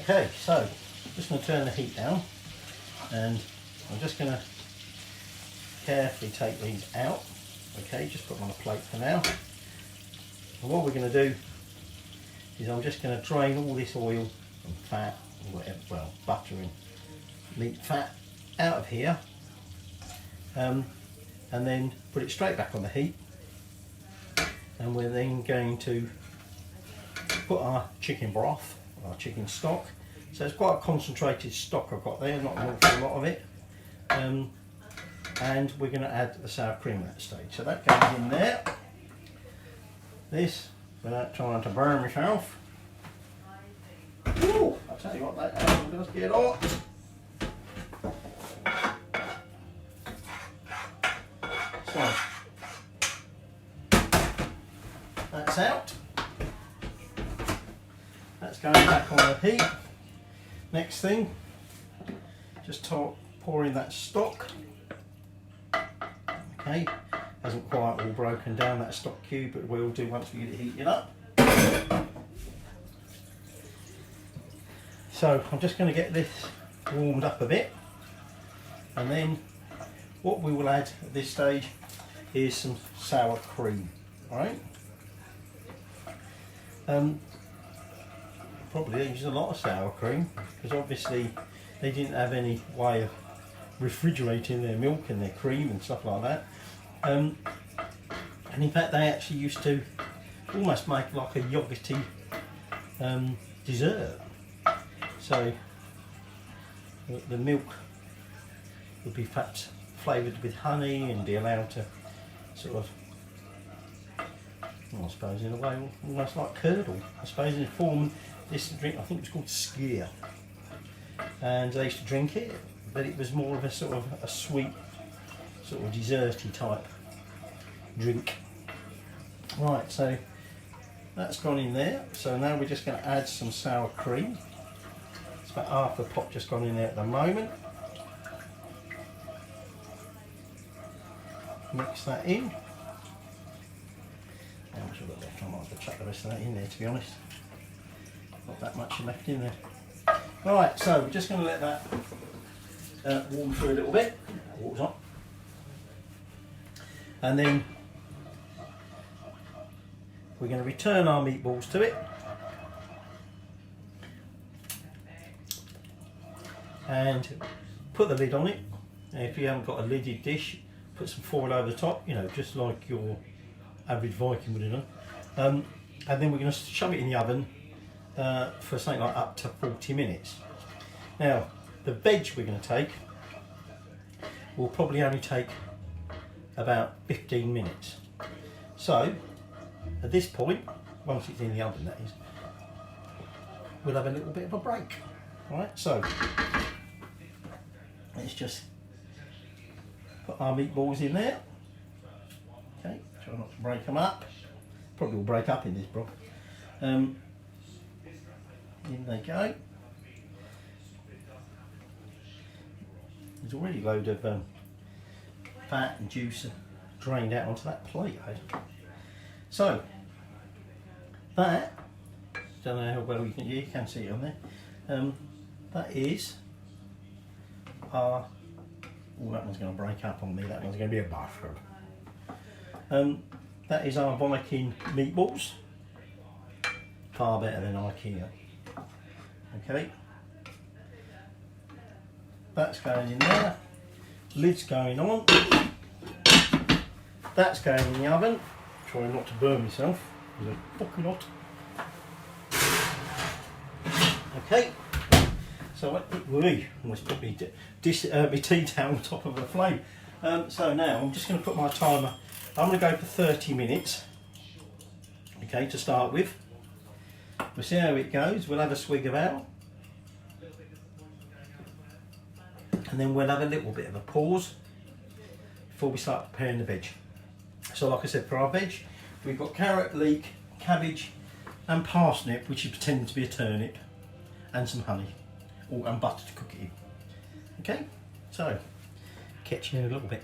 Okay, so I'm just going to turn the heat down, and I'm just going to carefully take these out. Okay, just put them on a plate for now. And what we're going to do is I'm just going to drain all this oil and fat, or whatever, well, butter and meat fat out of here, and then put it straight back on the heat. And we're then going to put our chicken broth, our chicken stock. So it's quite a concentrated stock I've got there, not an awful lot of it. And we're going to add the sour cream at that stage. So that goes in there. This, without trying to burn myself. Ooh, I'll tell you what, that oven does get hot. So, that's out. That's going back on the heat. Next thing, just pour in that stock. Okay, hasn't quite all broken down, that stock cube, but we'll do once we get it heated up. So I'm just going to get this warmed up a bit, and then what we will add at this stage is some sour cream. All right. Probably they used a lot of sour cream because obviously they didn't have any way of refrigerating their milk and their cream and stuff like that. And in fact they actually used to almost make like a yoghurty dessert. So the milk would be perhaps flavoured with honey and be allowed to sort of, well, I suppose in a way almost like curdle. I suppose in the form this drink, I think it was called skyr, and they used to drink it, but it was more of a sort of a sweet, sort of desserty type drink. Right, so that's gone in there. So now we're just going to add some sour cream. It's about half the pot just gone in there at the moment. Mix that in. How much have I got left? I might have to chuck the rest of that in there, to be honest. Not that much left in there. Alright, so we're just going to let that warm through a little bit. Water's on. And then we're going to return our meatballs to it. And put the lid on it. And if you haven't got a lidded dish, put some foil over the top, you know, just like your average Viking would have done. And then we're going to shove it in the oven for something like up to 40 minutes. Now, the veg we're going to take will probably only take about 15 minutes. So, at this point, once it's in the oven that is, we'll have a little bit of a break. Alright, so let's just put our meatballs in there. Okay, try not to break them up. Probably will break up in this broth. In they go. There's already a load of fat and juice drained out onto that plate. So that, don't know how well you can see it on there. That is our. Oh, that one's going to break up on me. That one's going to be a bastard. That is our Viking meatballs. Far better than IKEA. Okay. That's going in there. Lid's going on. That's going in the oven. Trying not to burn myself. It's fucking hot. Okay. So we almost put my tea towel on top of the flame. So now I'm just going to put my timer. I'm going to go for 30 minutes. Okay, to start with. We'll see how it goes. We'll have a swig of ale. And then we'll have a little bit of a pause before we start preparing the veg. So like I said, for our veg, we've got carrot, leek, cabbage and parsnip, which is pretending to be a turnip, and some honey and butter to cook it in. Okay, so catch you in a little bit.